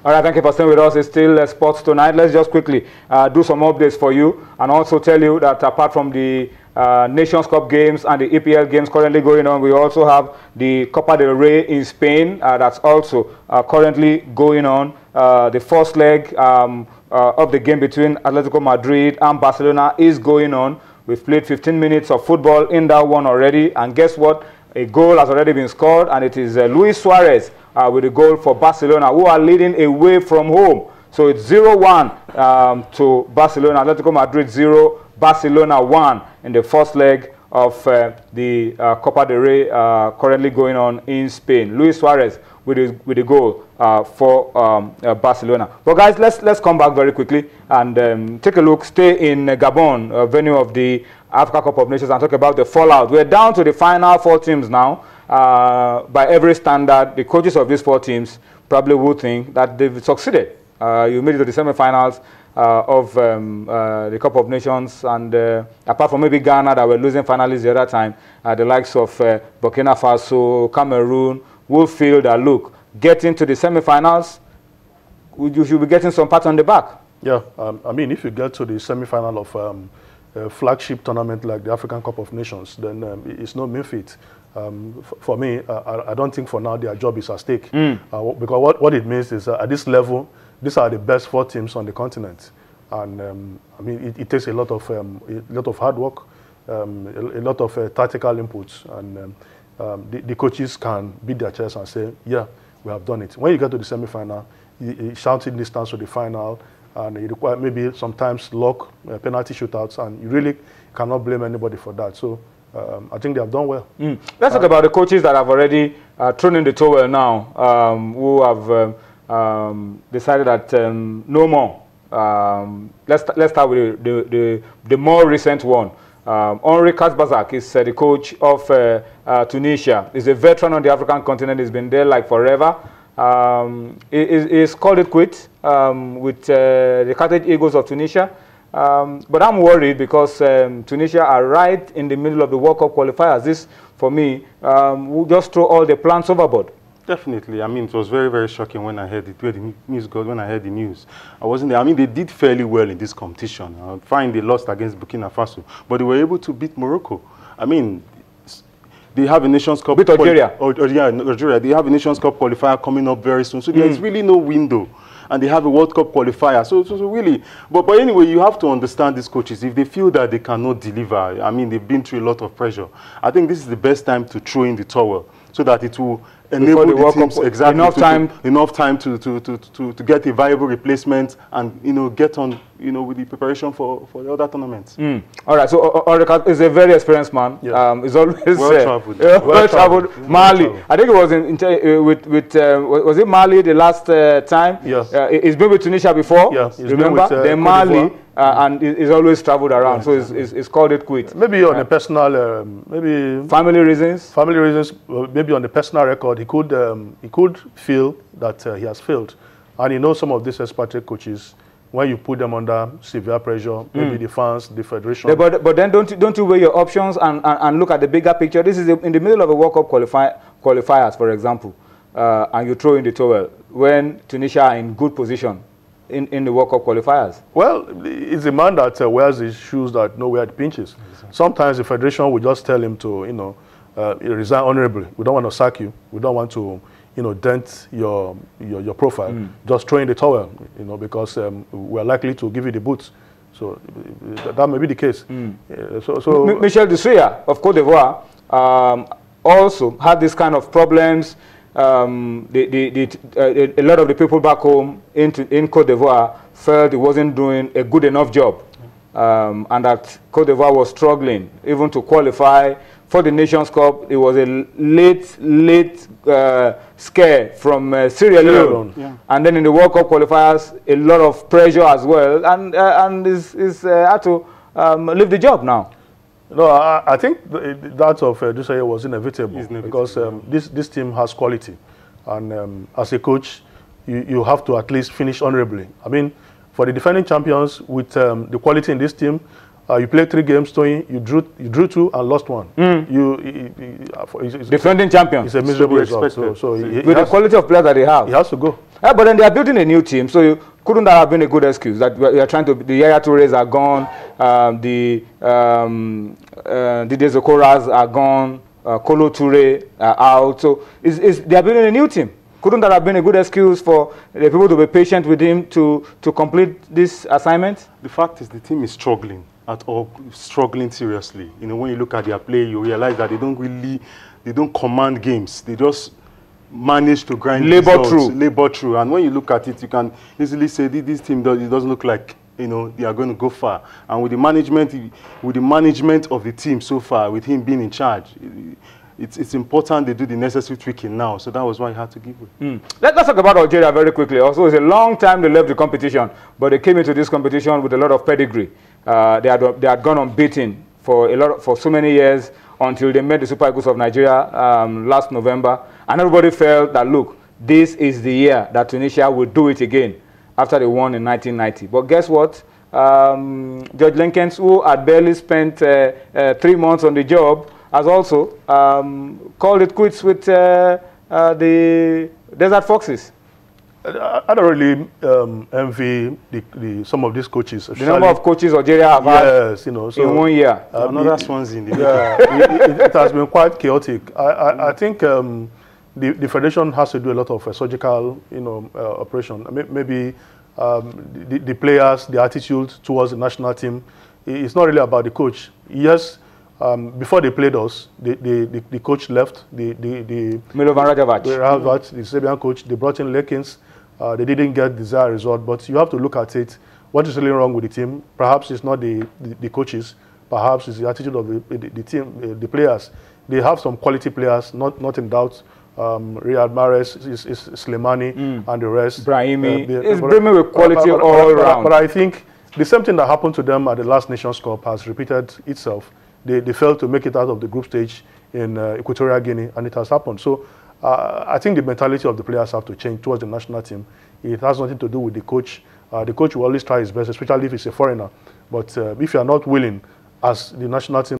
All right, thank you for staying with us. It's still Sports Tonight. Let's just quickly do some updates for you and also tell you that apart from the Nations Cup games and the EPL games currently going on, we also have the Copa del Rey in Spain that's also currently going on. The first leg of the game between Atletico Madrid and Barcelona is going on. We've played 15 minutes of football in that one already, and guess what? A goal has already been scored, and it is Luis Suarez with a goal for Barcelona, who are leading away from home. So it's 0-1 to Barcelona. Atletico Madrid 0, Barcelona 1 in the first leg of the Copa del Rey currently going on in Spain. Luis Suarez with a goal for Barcelona. But guys, let's come back very quickly and take a look. Stay in Gabon, venue of the Africa Cup of Nations, and talk about the fallout. We're down to the final 4 teams now. By every standard, the coaches of these 4 teams probably would think that they've succeeded. You made it to the semi-finals of the Cup of Nations, and apart from maybe Ghana that were losing finalists the other time, the likes of Burkina Faso, Cameroon, will feel that, look, getting to the semi-finals, you should be getting some pat on the back. Yeah, I mean, if you get to the semi-final of a flagship tournament like the African Cup of Nations, then it's no mean feat. For me, I don't think for now their job is at stake. Because what it means is at this level, these are the best 4 teams on the continent. And I mean, it takes a lot of hard work, a lot of tactical inputs, and the coaches can beat their chest and say, yeah, we have done it. When you get to the semi-final, shouting distance to the final, and you require maybe sometimes luck, penalty shootouts, and you really cannot blame anybody for that. So I think they have done well. Let's talk about the coaches that have already thrown in the towel now, who have decided that no more. Let's start with the more recent one. Henri Kasbazak is the coach of Tunisia. He's a veteran on the African continent. He's been there like forever. He's called it quits with the Carthage Eagles of Tunisia. But I'm worried because Tunisia are right in the middle of the World Cup qualifiers. This, for me, will just throw all the plans overboard. Definitely. I mean, it was very, very shocking when I heard it, when I heard the news. I wasn't there. I mean, they did fairly well in this competition. Fine, they lost against Burkina Faso, but they were able to beat Morocco. I mean, they have a Nations Cup. Beat Algeria. Yeah, Algeria. They have a Nations Cup qualifier coming up very soon. So there's really no window. And they have a World Cup qualifier. So really, but anyway, you have to understand these coaches. If they feel that they cannot deliver, I mean, they've been through a lot of pressure. I think this is the best time to throw in the towel so that it will enable the teams enough time to get a viable replacement and get on with the preparation for the other tournaments. All right, so Orica is a very experienced man. Yeah. He's always well traveled. Mali, I think it was was it Mali the last time? Yes. He's been with Tunisia before. Yes. Remember? Then Mali. And he's always traveled around, so it's called it quit. Maybe on a personal, maybe family reasons. Family reasons. Maybe on the personal record, he could feel that he has failed, and some of these expatriate coaches, when you put them under severe pressure, maybe the fans, the federation. Yeah, but then don't you weigh your options and look at the bigger picture? This is in the middle of a World Cup qualifiers, for example, and you throw in the towel when Tunisia are in good position in the World Cup qualifiers. Well, it's a man that wears his shoes that know where the pinch is. Exactly. Sometimes the federation will just tell him to, resign honorably. We don't want to sack you. We don't want to, dent your profile. Just throw in the towel, because we're likely to give you the boots. So that may be the case. Michel Dussuya of Cote d'Ivoire also had this kind of problems. A lot of the people back home in Cote d'Ivoire felt it wasn't doing a good enough job, and that Cote d'Ivoire was struggling even to qualify for the Nations Cup. It was a late scare from Sierra Leone, and then in the World Cup qualifiers, a lot of pressure as well, and is had to leave the job now. No, I think that of Dussuya was inevitable because this team has quality, and as a coach, you have to at least finish honorably. I mean, for the defending champions with the quality in this team, You played 3 games, Tony. You drew 2 and lost 1. Defending champion. It's a miserable result. So with the quality of players that they have, he has to go. Yeah, but then they are building a new team. So couldn't that have been a good excuse that we are trying to? The Yaya Tourés are gone. The Zokoras are gone. Kolo Touré are out. So they are building a new team. Couldn't that have been a good excuse for the people to be patient with him to complete this assignment? The fact is the team is struggling at all, struggling seriously. You know, when you look at their play, you realize that they don't command games. They just manage to grind labor through. And when you look at it, you can easily say this team it doesn't look like, you know, they are going to go far. And with the management of the team so far, with him being in charge, it's important they do the necessary tweaking now. So that was why he had to give way. Let's talk about Algeria very quickly. Also, it's a long time they left the competition, but they came into this competition with a lot of pedigree. They had gone unbeaten for so many years until they met the Super Eagles of Nigeria last November, and everybody felt that, look, this is the year that Tunisia will do it again after they won in 1990. But guess what? George Lenkens, who had barely spent 3 months on the job, has also called it quits with the Desert Foxes. I don't really envy some of these coaches. The number of coaches Algeria have had you know, in 1 year. Another Swansea in the it has been quite chaotic. I think the federation has to do a lot of surgical, you know, operation. Maybe the players, the attitude towards the national team. It's not really about the coach. Yes. Before they played us, the coach left. Milovan Rajovac, the Serbian coach, they brought in Lekins. They didn't get desired result, but you have to look at it. What is really wrong with the team? Perhaps it's not the coaches. Perhaps it's the attitude of the team, the players. They have some quality players, not in doubt. Riyad Mahrez, Slimani, and the rest. Brahimi. It's brimming with quality all around. But I think the same thing that happened to them at the last Nations Cup has repeated itself. They failed to make it out of the group stage in Equatorial Guinea, and it has happened. So I think the mentality of the players have to change towards the national team. It has nothing to do with the coach. The coach will always try his best, especially if he's a foreigner. But if you are not willing, as the national team,